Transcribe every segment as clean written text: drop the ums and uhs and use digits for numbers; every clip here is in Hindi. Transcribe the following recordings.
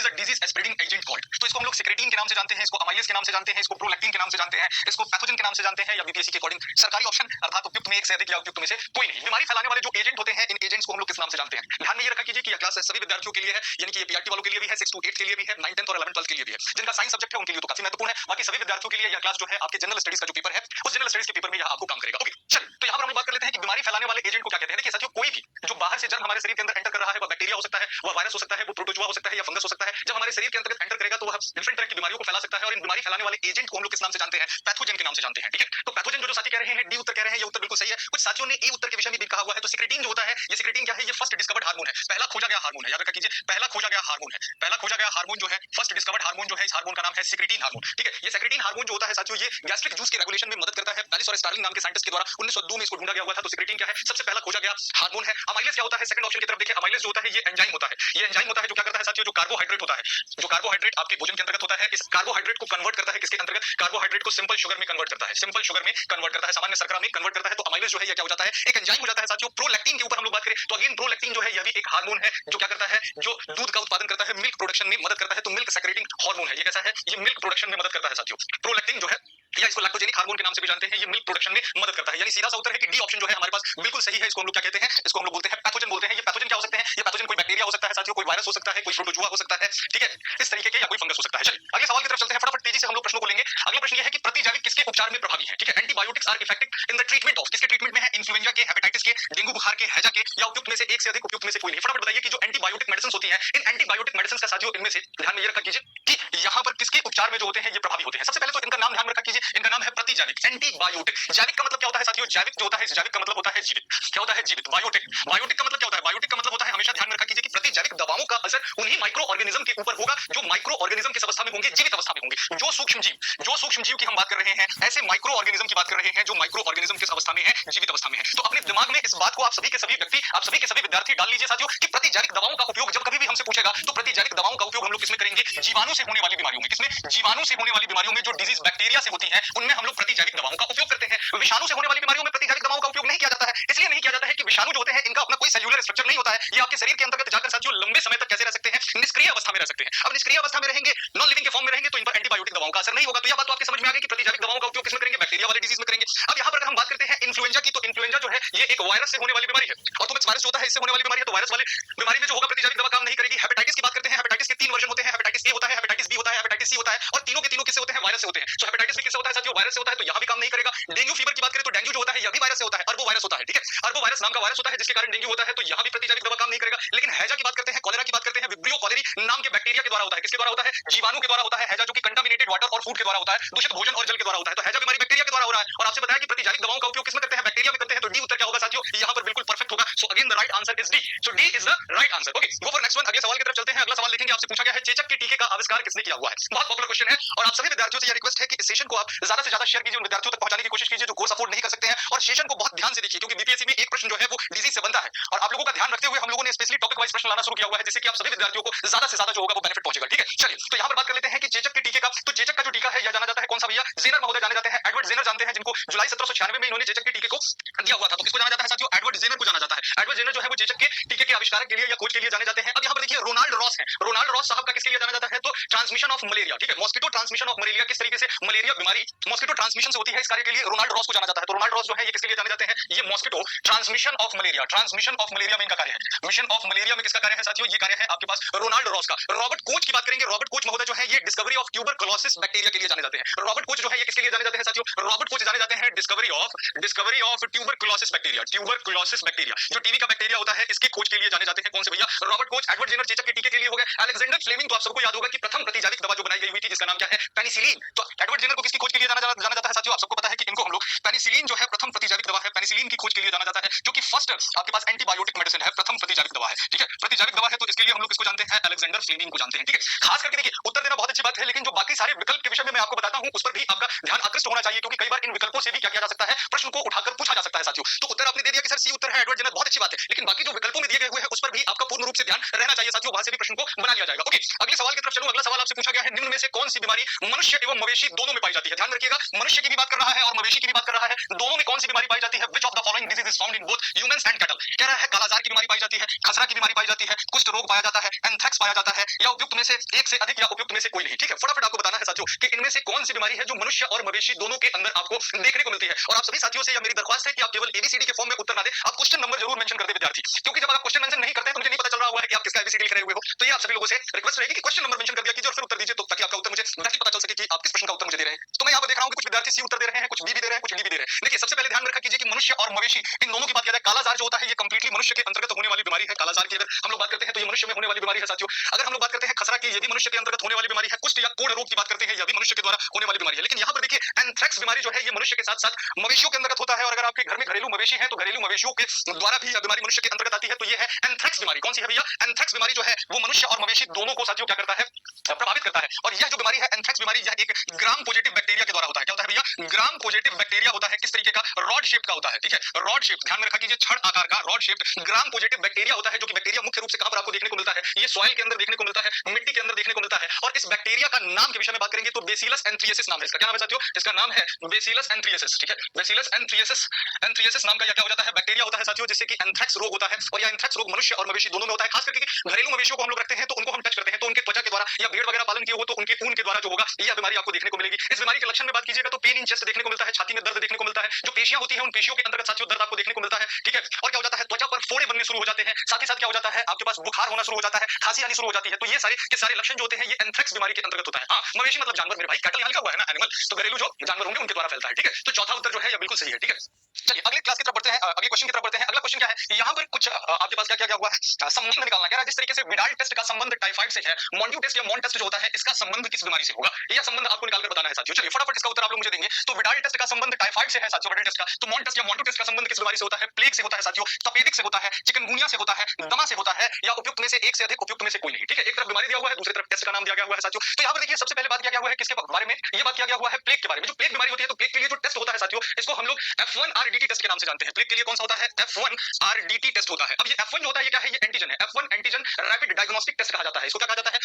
Is a disease spreading agent called. तो इसको हम लोग सिक्रेटिन के नाम से जानते हैं, इसको अमाइलेज के नाम से जानते हैं, इसको प्रोलैक्टिन के नाम से जानते हैं, इसको पैथोजन के नाम से जानते हैं, या बीपीएससी के अकॉर्डिंग सरकारी ऑप्शन अर्थात उपयुक्त में एक से अधिक या उपयुक्त में से कोई नहीं। बीमारी फैलाने वाले जो एजेंट होते हैं, इन एजेंट्स को हम लोग किस नाम से जानते हैं? ध्यान में ये रखा कीजिए कि यह क्लास सभी विद्यार्थियों के लिए है, यानी कि ये पीआरटी वालों के लिए भी है, 6 to 8 के लिए भी है, 9, 10 और 11, 12 के लिए भी है। जिनका साइंस सब्जेक्ट है उनके लिए तो काफी महत्वपूर्ण है, बाकी सभी विद्यार्थियों के लिए यह क्लास जो है आपके जनरल स्टडीज का जो पेपर है, उस जनरल स्टडीज के पेपर में यह आपको काम करेगा। ओके, चलिए तो यहाँ पर हम बात कर लेते हैं कि बीमारी फैलाने वाले एजेंट को क्या कहते हैं। देखिए साथियों, कोई भी जो बाहर से जर्म हमारे शरीर के अंदर एंटर कर रहा है, वह बैक्टीरिया हो सकता है, वह वायरस हो सकता है, वो प्रोटोजोआ हो सकता है या फंगस हो सकता है। जब हमारे शरीर के अंतर्गत एंटर करेगा तो वह डिफरेंट तरह की बीमारियों को फैला सकता है, और इन बीमारी फैलाने वाले एजेंट को हम लोग किस नाम से जानते हैं? पैथोजन के नाम से जानते हैं। ठीक है, तो पैथोजन जो साथी कह रहे हैं डी उत्तर कह रहे हैं, ये उत्तर बिल्कुल सही है। कुछ साथियों ने ई उत्तर के विषय में भी कहा हुआ है। तो सिक्रेटिन जो होता है, ये सिक्रेटिन क्या है? ये फर्स्ट डिस्कवर्ड हार्मोन है, पहला खोजा गया हार्मोन है। याद रखा कीजिए, पहला खोजा गया हार्मोन है, पहला खोजा गया हार्मोन जो है, फर्स्ट डिस्कवर्ड हार्मोन जो है, इस हार्मोन का नाम है सिक्रेटिन हार्मोन। ठीक है, ये सिक्रेटिन हार्मोन जो होता है साथियों, ये गैस्ट्रिक जूस के रेगुलेशन में मदद करता है। पैरिस और स्टार्लिंग नाम के साइंटिस्ट के द्वारा 1902 में इसको ढूंढा गया हुआ था। तो सिक्रेटिन क्या है? सबसे पहला खोजा गया हार्मोन है। अमाइलेज क्या होता है? सेकंड ऑप्शन की तरफ देखिए, अमाइलेज जो होता है ये एंजाइम होता है। ये एंजाइम होता है जो क्या करता है साथियों? जो कार्बोहाइड्रेट होता है, जो कार्बोहाइड्रेट आपके भोजन के अंतर्गत होता है, इस कार्बोहाइड्रेट को कन्वर्ट करता है किसके अंतर्गत? कार्बोहाइड्रेट को सिंपल शुगर में कन्वर्ट करता है, सिंपल शुगर में कन्वर्ट करता है, सामान्य शर्करा में कन्वर्ट करता है। तो अमाइलेज जो है ये क्या हो जाता है? एक एंजाइम हो जाता है साथियों। प्रोलैक्टिन के ऊपर हम लोग बात करें तो अगेन प्रोलैक्टिन जो है यह भी एक हार्मोन है जो क्या करता है? जो दूध का उत्पादन करता है, मिल्क प्रोडक्शन में मदद करता है। तो मिल्क सेक्रेटिंग हार्मोन है। ये कैसा है? ये मिल्क प्रोडक्शन में मदद करता है साथियों। प्रोलैक्टिन जो है, या इसको लैक्टोजेनिक हार्मोन के नाम से भी जानते हैं, ये मिल्क प्रोडक्शन में मदद करता है। यानी सीधा सा उत्तर है कि डी ऑप्शन जो है हमारे पास बिल्कुल सही है। इसको हम लोग क्या कहते हैं? इसको हम लोग बोलते हैं पैथोजन बोलते हैं। ये पैथोजन क्या हो सकते हैं? ये पैथोजन कोई बैक्टीरिया हो सकता है साथियों, कोई वायरस हो सकता है, कोई प्रोटोजोआ हो सकता है, ठीक है, इस तरीके के, या कोई फंगस हो सकता है। चलिए अगले सवाल की तरफ चलते हैं, फटाफट तेजी से हम लोग प्रश्नों को लेंगे। अगला प्रश्न ये है कि प्रतिजैविक किसके उपचार में प्रभावी है? ठीक है, antibiotics are effective in the treatment of, किसके ट्रीटमेंट में है? इन्फ्लुएंजा के, हेपेटाइटिस के, डेंगू बुखार के, हैजा के, या उपयुक्त में से एक से अधिक, उपयुक्त में से कोई नहीं। फटाफट बताइए कि जो एंटीबायोटिक मेडिसिन होती हैं, इन एंटीबायोटिक मेडिसिन का साथियों इनमें से ध्यान में ये रखा कीजिए कि यहाँ पर किसके उपचार में जो होते हैं ये प्रभावी होते हैं। सबसे पहले तो इनका नाम ध्यान में रखा कीजिए, इनका नाम है प्रतिजैविक, एंटीबायोटिक। जैविक का मतलब क्या होता है साथियों? जैविक जो होता है, जैविक का मतलब होता है जीवित। क्या होता है? जीवित। बायोटिक, बायोटिक का मतलब क्या होता है? बायोटिक का मतलब होता है, हमेशा ध्यान में रखा कीजिए कि प्रतिजैविक दवाओं का असर उन्हीं माइक्रो ऑर्गेनिज्म के ऊपर होगा जो माइक्रो ऑर्गेनिज्म किस अवस्था में होंगे? जीवित अवस्था में होंगे। जो सूक्ष्म जीव की हम बात कर रहे हैं, ऐसे माइक्रो ऑर्गेनिज्म की बात कर रहे हैं जो माइक्रो ऑर्गेनिज्म किस अवस्था में है? जीवित अवस्था में है। तो अपने दिमाग में इस बात को आप सभी के सभी व्यक्ति, आप सभी के सभी विद्यार्थी डाल लीजिए साथियों कि प्रतिजैविक दवाओं का उपयोग जब कभी भी हमसे पूछेगा तो प्रतिजैविक दवाओं का उपयोग हम लोग किसमें करेंगे? जीवाणु से होने वाली बीमारियों में। किसमें? जीवाणु से होने वाली बीमारियों में, जो डिजीज बैक्टीरिया से होती है उनमें हम लोग प्रतिजैविक दवाओं का उपयोग करते हैं। विषाणु से होने वाली बीमारियों में प्रतिजैविक दवाओं का उपयोग नहीं किया जाता है। इसलिए नहीं किया जाता है कि विषाणु जो होते हैं इनका अपना कोई सेल्युलर स्ट्रक्चर नहीं होता है। ये आपके शरीर के अंतर्गत जाकर साथियों लंबे समय तक कैसे रह सकते हैं? निष्क्रिय अवस्था में रह सकते हैं। अब निष्क्रिय अवस्था में रहेंगे, नॉन लिविंग के फॉर्म में रहेंगे, तो इन पर एंटीबायोटिक दवाओं का असर नहीं होगा। तो यह बात तो आपके समझ में आ गई कि प्रतिजैविक दवाओं का उपयोग किसमें करेंगे? बैक्टीरिया वाले डिजीज में करेंगे। अब यहाँ पर अगर हम बात करते हैं इन्फ्लुएंजा की, तो इन्फ्लुएंजा जो है ये एक वायरस से होने वाली बीमारी है, ऑर्थोमिक्स वायरस होता है, इससे होने वाली बीमारी है। तो वायरस वाले बीमारी में जो होगा प्रतिजैविक दवा काम नहीं करेगी। हेपेटाइटिस की बात करते हैं, हेपेटाइटिस के 3 वर्जन होते हैं, हेपेटाइटिस ए होता है, हेपेटाइटिस बी होता है, हेपेटाइटिस सी होता है, और तीनों के तीनों किससे होते हैं? वायरस से होते हैं। तो हेपेटाइटिस भी किससे होता है साथियों? वायरस से होता है, तो यहाँ भी काम नहीं करेगा। डेंगू फीवर की बात करें तो डेंगू जो होता है यह भी वायरस से होता है, अरबो वायरस होता है, ठीक है, अरबो वायरस नाम का वायरस होता है जिसके कारण डेंगू होता है, तो यहाँ भी प्रतिजैविक दवा काम नहीं करेगा। लेकिन हैजा की बात करते हैं, कॉलेरा की बात करते हैं, विब्रियो कॉलेरी नाम के बैक्टीरिया के द्वारा होता है। किसके द्वारा होता है? जीवाणु के द्वारा होता है। हैजा जो कि कंटामिनेटेड वाटर और फूड के द्वारा होता है, दूषित भोजन और जल के द्वारा होता है। तो हैजा बीमारी बैक्टीरिया के द्वारा हो रहा है, और आपसे बताया कि प्रतिजैविक दवाओं का उपयोग किसमें करते हैं? बैक्टीरिया में करते हैं। तो डी उत्तर क्या होगा साथियों? यहाँ पर बिल्कुल परफेक्ट होगा। So again the right answer is D. So D is the right answer. Okay, go for next one. अगले सवाल की तरफ चलते हैं। अगला सवाल देखेंगे, आपसे पूछा गया है चेचक के टीके का आविष्कार किसने किया हुआ है? बहुत पॉपुलर क्वेश्चन है, और आप सभी विद्यार्थियों से यह रिक्वेस्ट है कि इस सेशन को आप ज्यादा से ज्यादा शेयर कीजिए, उन विद्यार्थियों तक पहुंचाने की कोशिश कीजिए जो कोर्स अफोर्ड नहीं कर सकते हैं, और सेशन को बहुत ध्यान से देखिए, क्योंकि बीपीएससी में एक प्रश्न जो है वो डिजीज से बनता है, और आप लोगों का ध्यान रखते हुए हम लोगों ने स्पेशली टॉपिक वाइज प्रश्न लाना शुरू किया हुआ है, जिससे कि आप सभी विद्यार्थियों को ज्यादा से ज्यादा जो होगा वो बेनिफिट पहुंचेगा। ठीक है, चलिए तो यहाँ पर बात कर लेते हैं कि चेचक के टीके का। तो चेचक का जो टीका है यह जाना जाता है कौन सा भैया? जेनर महोदय जाने जाते हैं, एडवर्ड जेनर जानते हैं, जिनको जुलाई 1796 में इन्होंने चेचक के टीके को दिया हुआ था। तो किसको जाना जाता है साथियों? एडवर्ड जेनर को जाना जाता है। एडवर्ड जेनर जो है वो चेचक के टीके के आविष्कार के लिए या खोज के लिए जाने जाते हैं। अब यहाँ पर देखिए रोनाल्ड रॉस है, रोनाल्ड रॉस साहब का किसके लिए जाना जाता है? तो ट्रांसमिशन ऑफ मलेरिया, ठीक है, मॉस्किटो ट्रांसमिशन ऑफ मलेरिया, किस तरीके से मलेरिया बीमारी मॉस्किटो ट्रांसमिशन से होती है, इस कार्य के लिए रोनाल्ड रॉस को जाना जाता है। तो रोनाल्ड रॉस जो है ये किसके लिए जाने जाते हैं? ये mosquito transmission of malaria, transmission of malaria में इनका कार्य है। मिशन ऑफ मलेरिया में किसका कार्य है साथियों? ये कार्य है आपके पास रोनाल्ड रॉस का। रॉबर्ट कोच की बात करेंगे, रॉबर्ट कोच महोदय जो है ये डिस्कवरी ऑफ ट्यूबरकुलोसिस बैक्टीरिया के लिए जाने जाते हैं। रॉबर्ट कोच जो है ये किसके लिए जाने जाते हैं साथियों? रॉबर्ट कोच जाने जाते हैं discovery of tuberculosis bacteria, tuberculosis bacteria जो टीबी का बैक्टीरिया होता है, इसके खोज के लिए जाने जाते हैं। कौन से भैया? Robert Koch. एडवर्ड जेनर चेचक के टीके के लिए हो गए। अलेक्जेंडर फ्लेमिंग, तो आप सबको याद होगा कि प्रथम प्रतिजैविक दवा जो बनाई गई हुई थी जिसका नाम क्या है? पेनिसिलिन। तो एडवर्ड जेनर को किसकी खोज के लिए जाना जाता है साथियों? आप सबको पता है कि इनको हम लोग पेनिसिलिन जो है प्रथम प्रतिजैविक दवा है, पेनिसिलिन की खोज के लिए जाना जाता है, जो कि फर्स्ट आपके पास एंटीबायोटिक मेडिसिन है, प्रथम प्रतिजैविक दवा है। ठीक है, प्रतिजैविक दवा है, तो इसके लिए हम लोग किसको जानते हैं? अलेक्जेंडर फ्लेमिंग को जानते हैं। ठीक है, खास करके देखिए उत्तर देना बहुत अच्छी बात है, लेकिन जो बाकी सारे विकल्प के विषय में मैं आपको बताता हूं उस पर भी आपका ध्यान आकृष्ट होना चाहिए, क्योंकि कई बार इन विकल्पों से भी क्या किया जा सकता है? प्रश्न को उठाकर पूछा जा सकता है साथियों। तो उत्तर आपने दे दिया कि सर सी उत्तर है एडवर्ड जेनर, बहुत अच्छी बात है, लेकिन बाकी जो विकल्पों में दिए गए हुए हैं उस पर भी आपका पूर्ण रूप से ध्यान रहना चाहिए साथियों, वहां से भी प्रश्न को बना लिया जाएगा। ओके, अगले सवाल की तरफ चलूं। अगला सवाल आपसे पूछा गया है, निम्न में से कौन सी बीमारी मनुष्य एवं मवेशी दोनों में पाई जाती है? ध्यान रखिएगा, मनुष्य की भी बात कर रहा है और मवेशी की भी बात कर रहा है, दोनों में कौन सी बीमारी पाई जाती है? विच of the following disease is found in both humans and cattle? कह रहा है कालाजार की बीमारी पाई जाती है, खसरा की बीमारी पाई जाती है, कुष्ठ रोग पाया जाता है, एंथ्रेक्स पाया जाता है या उपयुक्त में से एक से अधिक या उपयुक्त में से कोई नहीं। ठीक है, फटाफट आपको बताना है साथियों कि इनमें से कौन सी बीमारी है जो मनुष्य और मवेशी दोनों के अंदर आपको देखने को मिलती है। और आप सभी साथियों से यह मेरी दरख्वास्त है कि आप केवल एबीसीडी के फॉर्म में उत्तर ना दें, आप क्वेश्चन नंबर जरूर मेंशन कर दे विद्यार्थी, क्योंकि जब आप क्वेश्चन मेंशन नहीं करते हैं तो मुझे नहीं पता चल रहा हुआ है कि आप किसका एबीसीडी लिख रहे हुए हो। तो ये आप सभी लोगों से रिक्वेस्ट रहेगी कि क्वेश्चन नंबर मेंशन कर दिया कीजिए और फिर उत्तर दीजिए, तो ताकि आपका उत्तर मुझे एग्जैक्टली पता चल सके कि आप किस प्रश्न का उत्तर मुझे दे रहे हैं। तो मैं यहाँ पर देख रहा हूँ कि कुछ विद्यार्थी सी उत्तर दे रहे हैं, कुछ बी भी दे रहे हैं, कुछ डी भी दे रहे हैं। देखिए, सबसे पहले ध्यान में रखा कीजिए कि मनुष्य और मवेशी इन दोनों की बात किया जाए, कालाजार जो होता है ये कंप्लीटली मनुष्य के अंतर्गत होने वाली बीमारी है। कालाजार की अगर हम लोग बात करते हैं तो ये मनुष्य में होने वाली बीमारी है साथियों। अगर हम लोग बात करते हैं खसरा की, ये भी मनुष्य के अंतर्गत होने वाली बीमारी है। कुष्ठ या कोढ़ रोग की बात करते हैं, यह भी मनुष्य के द्वारा होने वाली बीमारी है। लेकिन यहाँ पर देखिए, एंथ्रेक्स बीमारी जो है ये मनुष्य के साथ साथ मवेशियों के अंतर्गत होता है। और अगर आपके घर में घरेलू मवेशी है तो घरेलू मवेशियों के द्वारा भी यह बीमारी मनुष्य के अंतर्गत आती है। तो ये है एंथ्रेक्स बीमारी। कौन सी है भैया? एंथ्रेक्स बीमारी जो है वो मनुष्य और मवेशी दोनों को साथियों क्या करता है? प्रभावित करता है। और यह जो बीमारी है एंथ्रेक्स बीमारी, यह एक ग्राम पॉजिटिव बैक्टीरिया के द्वारा होता है। क्या होता है भैया? ग्राम पॉजिटिव बैक्टीरिया होता है। किस तरीके का? रॉड शेप का होता है। ठीक है, रॉड शेप, ध्यान में रखा कीजिए, छड़ आकार का rod shape gram positive bacteria होता है। जो कि बैक्टीरिया मुख्य रूप से कहां पर आपको देखने को मिलता है? ये सॉइल के अंदर देखने को मिलता है, मिट्टी के अंदर देखने को मिलता है। और इस बैक्टीरिया का नाम के विषय में बात करेंगे तो बेसिलस एंथ्रियसिस नाम है इसका। क्या नाम है साथियों? इसका नाम है बेसिलस एंथ्रियसिस। ठीक है, बेसिलस एंथ्रियसिस नाम का यह क्या हो जाता है? बैक्टीरिया होता है साथियों, जिससे कि एंथ्रेक्स रोग होता है। और यह एंथ्रेक्स रोग मनुष्य और मवेशी दोनों में होता है। खास करके घरेलू मवेशियों को हम लोग रखते हैं तो उनको हम टच करते हैं तो उनके त्वचा के द्वारा, या भेड़ वगैरह पालन किए हो तो उनके ऊन के द्वारा जो होगा यह बीमारी आपको देखने को मिलेगी। इस बीमारी के लक्षण में बात कीजिएगा तो पेन इन चेस्ट देखने को मिलता है, छाती में दर्द देखने को मिलता है। जो पेशियां होती है उन पेशियों के अंतर्गत साथियों दर्द आपको देखने को मिलता है। ठीक है, और क्या हो जाता है? त्वचा पर फोड़े बनने शुरू हो जाते हैं। साथ ही साथ क्या हो जाता है? आपके पास बुखार होना शुरू हो जाता है, खांसी आनी शुरू हो जाती है। तो ये सारे के सारे लक्षण जो होते हैं ये एंथ्रेक्स बीमारी के अंतर्गत होता है। हाँ, मवेशी मतलब जानवर मेरे भाई, कैटल यहाँ लिखा हुआ है ना, एनिमल, तो घरेलू जो जानवर होंगे उनके द्वारा फैलता है। ठीक है, तो चौथा उत्तर जो है ये बिल्कुल सही है। ठीक है, चलिए अगले क्लास की तरफ बढ़ते हैं, अगले क्वेश्चन की तरफ बढ़ते हैं। अगला क्वेश्चन क्या है? यहाँ पर कुछ आपके पास क्या क्या हुआ है? संबंध निकालना कह रहा है। जिस तरीके से विडाल टेस्ट का संबंध टाइफाइड से है, मॉन्ट्यू टेस्ट या मॉन टेस्ट जो होता है इसका संबंध किस बीमारी से होगा? यह संबंध आपको निकालकर बताना है साथियों। चलिए फटाफट इसका उत्तर आप लोग मुझे देंगे। तो विडाल टेस्ट का संबंध टाइफाइड से है साथियों, विडाल टेस्ट का। तो मॉन टेस्ट या मॉन्ट्यू टेस्ट का संबंध किस बीमारी से होता है? प्लेग से होता है साथियों, तपेदिक से होता है, चिकनगुनिया से होता है, दमा से होता है, या उपयुक्त में से एक से अधिक, उपयुक्त में से कोई नहीं। ठीक है, एक तरफ बीमारी दिया हुआ है, दूसरी तरफ टेस्ट का नाम दिया गया हुआ है साथियों। तो यहाँ पर देखिए सबसे पहले बात किया गया हुआ है किसके बारे में? ये बात किया गया हुआ है प्लेग के बारे में। जो प्लेग बीमारी होती है तो प्लेग के लिए जो टेस्ट होता है साथियों इसको हम लोग F1RDT टेस्ट के नाम से जानते हैं। प्लेग के लिए कौन सा होता है? F1RDT टेस्ट होता है। अब ये F1 जो होता है ये क्या है? ये एंटीजन है। F1 antigen rapid diagnostic test कहा जाता है। इसको क्या कहा जाता है?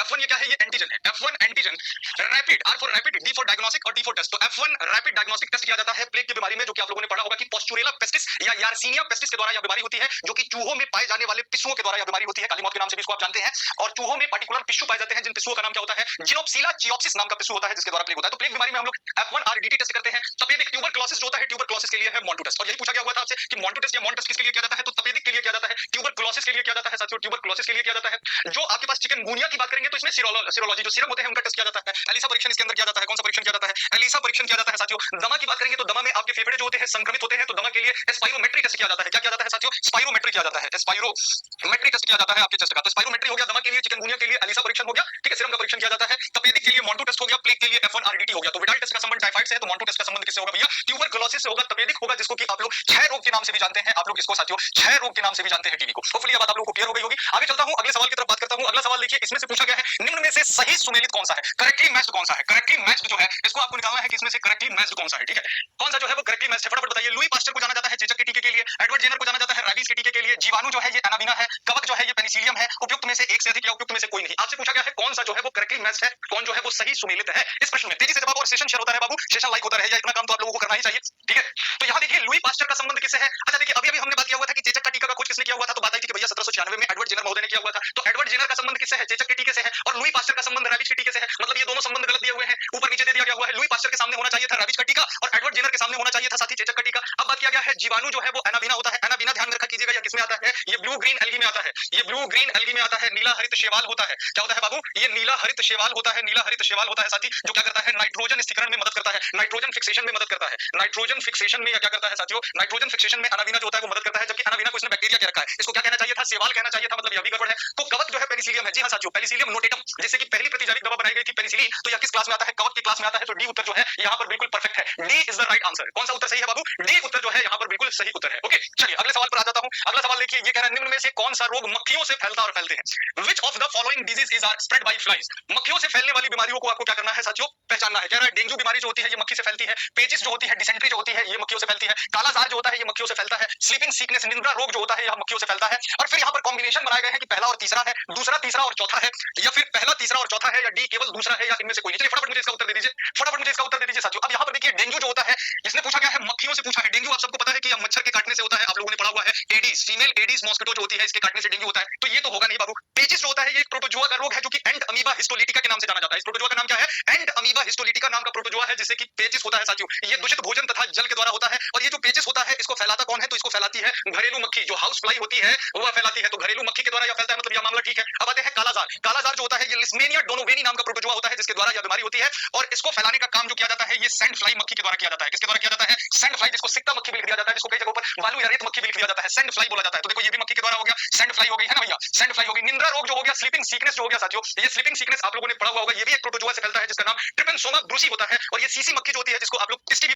F1 ये क्या है? ये एंटीजन है। F1 antigen rapid, R for rapid, D for diagnostic और T फॉर टेस्ट। तो F1 रैपिड डायग्नोस्टिक टेस्ट किया जाता है प्लेग की बीमारी में, जो कि आप लोगों ने पढ़ा होगा कि पोस्चुरेला पेस्टिस या यार्सिनिया पेस्टिस के द्वारा यह बीमारी होती है, जो कि चूहों में पाए जाने वाले पिस्सुओं के द्वारा यह बीमारी होती है। काली मौत के नाम से भी इसको आप जानते हैं। और चूहों में पर्टिकुलर पिस्सू पाए जाते हैं, जिन पिस्सुओं का नाम क्या होता है? जिनोप्सिला चियोप्सिस नाम का पिस्सू होता है, जिसके द्वारा प्लेग होता है। तो प्लेग बीमारी में हम लोग F1RDT टेस्ट करते हैं। तपेदिक ट्यूबरक्लोसिस जो होता है, ट्यूबरक्लोसिस के लिए है मॉन्ट्यू टेस्ट। और यही पूछा गया हुआ था आपसे कि मॉन्ट्यू टेस्ट या मॉन टेस्ट किसके लिए किया जाता है? तो तपेदिक के लिए किया जाता है, ट्यूबरक्लोसिस के लिए किया जाता है साथियों, ट्यूबरक्लोसिस के लिए किया जाता है। जो आपके पास चिकनगुनिया की बात करेंगे तो इसमें सीरोलॉजी जो सीरम होते हैं उनका टेस्ट किया जाता है। एलिसा परीक्षण इसके अंदर किया जाता है। कौन सा परीक्षण किया जाता है? एलिसा परीक्षण किया जाता है साथियों। दमा की बात करेंगे तो दमा में आपके फेफड़े जो होते हैं संक्रमित होते हैं, तो दमा के लिए स्पाइरोमेट्री टेस्ट किया जाता है। क्या किया जाता है साथियों? स्पाइरोमेट्री किया जाता है। स्पाइरोमेट्री टेस्ट किया जाता है आपके चेस्ट का। तो स्पाइरोमेट्री हो गया दमा के लिए, चिकनगुनिया के लिए एलिसा परीक्षण हो गया। ठीक है, सीरम का परीक्षण किया जाता है। तपेदिक के लिए मॉन्ट्यू टेस्ट हो गया, प्लेग के लिए F1RDT हो गया। तो विडाल टेस्ट का संबंध टाइफाइड से है, तो मॉन्ट्यू टेस्ट का संबंध किससे होगा भैया? ट्यूबरक्लोसिस से होगा। तपेदिक होगा जिसको कि आप लोग क्षय रोग के नाम से भी जानते हैं। आप लोग इसको साथियों क्षय रोग के नाम से भी जानते हैं टीबी को। होपफुली बात आप लोगों को क्लियर हो गई होगी। आगे चलता हूं, अगले सवाल की तरफ बात करता हूं। अगला सवाल देखिए, इसमें से पूछा गया है निम्न में से सही सुमेलित कौन सा है? करेक्टली मैच्ड कौन सा है? करेक्टली मैच्ड जो है इसको आपको निकालना है कि इसमें से करेक्टली मैच्ड कौन सा है। ठीक है, कौन सा जो है वो करेक्टली मैच्ड है? फटाफट बताइए। लुई पास्चर को जाना जाता है चेचक के टीके के लिए, एडवर्ड जेनर को जाना जाता है रेबीज के टीके के लिए, जीवाणु जो है ये एनाबीना है, कवक जो है ये पेनिसिलियम है, उपयुक्त में से एक से अधिक या उपयुक्त में से कोई नहीं। आपसे पूछा गया है कौन सा जो है वो करेक्टली मैच्ड है, कौन जो है वो सही सुमेलित है। इस प्रश्न में तेजी से जवाब और सेशन शेयर होता है बाबू, सेशन लाइक होता रहेगा, इतना काम तो आप लोगों को करना ही चाहिए। ठीक है, तो यहाँ देखिए लुई पास्चर का संबंध किससे है? अच्छा देखिए, अभी हमने बात किया हुआ था कि चेचक का टीका का खोज किसने किया हुआ था? तो बात आई थी कि भैया 1796 में एडवर्ड जेनर महोदय ने किया हुआ था। तो एडवर्ड जेनर का संबंध किससे है? चेचक के टीके से है। और लुई पास्चर का संबंध रेबीज के टीके से है। मतलब ये दोनों संबंध गलत दिए हुए हैं, ऊपर नीचे दे दिया गया हुआ है। लुई पास्चर के सामने होना चाहिए था रेबीज का टीका और एडवर्ड जेनर के सामने होना चाहिए था साथी चेचक का टीका। अब बात किया गया है जीवाणु जो है वो एनाबीना होता है। एनाबीना ध्यान में रखा कीजिएगा, ये किसमें आता है? ये ब्लू ग्रीन एल्गी में आता है। ये ब्लू ग्रीन एल्गी में आता है। नीला हरित शैवाल होता है। क्या होता है बाबू? ये नीला हरित शैवाल होता है। नीला हरित शैवाल होता है साथी, जो क्या करता है? नाइट्रोजन स्थिरीकरण में मदद करता है, नाइट्रोजन फिक्सेशन में मदद करता है। नाइट्रोजन फिक्सेशन में क्या करता है साथियों? नाइट्रोजन फिक्सेशन में एनाबीना जो होता है वो मदद करता है। जबकि एनाबीना को इसने बैक्टीरिया कह रखा है, इसको क्या कहना चाहिए था? शैवाल कहना चाहिए था, मतलब यह भी गड़बड़ है। तो कवक जो है पेनिसिलियम है। जी हां साथियों, पेनिसिलियम नोटेटम, जैसे कि पहली प्रतिजैविक दवा बनाई गई थी पेनिसिलिन, तो यह किस क्लास में आता है? कवक की क्लास में आता है। तो डी उत्तर जो है यहाँ पर बिल्कुल परफेक्ट है। D is the right answer. कौन सा उत्तर सही है बाबू? डी उत्तर जो है यहाँ पर बिल्कुल सही उत्तर है। ओके, चलिए अगले सवाल पर आ जाता हूं। अगला सवाल देखिए, ये कह रहा है निम्न में से कौन सा रोग मक्खियों से फैलता और फैलते हैं? Which of the following disease is are spread by flies? मक्खियों से फैलने वाली बीमारियों को आपको क्या करना है साथियों? पहचानना है। कह रहा है डेंगू बीमारी जो होती है ये मक्खी से फैलती है, पेचिस जो होती है, डिसेंट्री जो होती है ये मक्खियों से फैलती है, कालाजार जो होता है ये मक्खियों से फैलता है, स्लीपिंग सिकनेस निद्रा रोग जो होता है यह मक्खियों से फैलता है। और फिर यहाँ पर कॉम्बिनेशन बनाए गए हैं कि पहला और तीसरा है, दूसरा तीसरा और चौथा है, या फिर पहला तीसरा और चौथा है, या डी केवल दूसरा है, या इनमें से कोई नहीं। चलिए फटाफट मुझे इसका उत्तर दे दीजिए, फटाफट मुझे इसका उत्तर दे दीजिए साथियों। अब यहाँ पर देखिए डेंगू जो होता है, इसने पूछा गया है मक्खियों से पूछा है। डेंगू आप सबको पता है कि यह मच्छर के काटने से होता है, आप लोगों ने पढ़ा हुआ है। है एडीज, फीमेल एडीज मॉस्किटो जो होती है, इसके काटने से डेंगू होता है, तो ये तो होगा नहीं बाबू। पेचिस जो होता है ये एक प्रोटोजोआ का रोग है जो कि एंड अमीबा हिस्टोलिटिका के नाम से जाना जाता है। इस प्रोटोजोआ का नाम क्या है? एंड अमीबा हिस्टोलिटिका नाम का प्रोटोजोआ है जिससे कि पेचिस होता है साथियों। ये दूषित भोजन तथा जल के द्वारा होता है और ये जो पेचिस होता है इसको फैलाता कौन है? तो इसको फैलाती है घरेलू मक्खी, जो हाउस फ्लाई होती है वह फैलाती है। तो घरेलू मक्खी के द्वारा यह फैलता है, मतलब यह मामला ठीक है। अब आते हैं कालाजार। कालाजार जो होता है ये लिस्मेनिया डोनोवेनी नाम का प्रोटोजोआ होता है जिसके द्वारा यह बीमारी होती है और इसको फैलाने का काम जो किया जाता है ये सैंड फ्लाई मक्खी के द्वारा किया जाता है। किसके द्वारा किया जाता है? सैंड फ्लाई, जिसको सिक्का मक्खी भी लिख दिया जाता है, जिसको कई जगहों पर बालू या रेत मक्खी भी लिख दिया जाता है, सैंड फ्लाई बोला जाता है। तो देखो ये भी मक्खी के द्वारा हो गया, सैंड फ्लाई हो गई है ना भैया, सैंड फ्लाई हो गई। निंद्रा रोग जो हो गया, स्लीपिंग सिकनेस जो हो गया साथियों, ये स्लीपिंग सिकनेस आप लोगों ने पढ़ा हुआ होगा, ये भी एक प्रोटोजोआ से फैलता है जिसका नाम ट्रिपनसोमा ब्रूसी होता है और ये सीसी मक्खी जो होती है जिसको आप लोग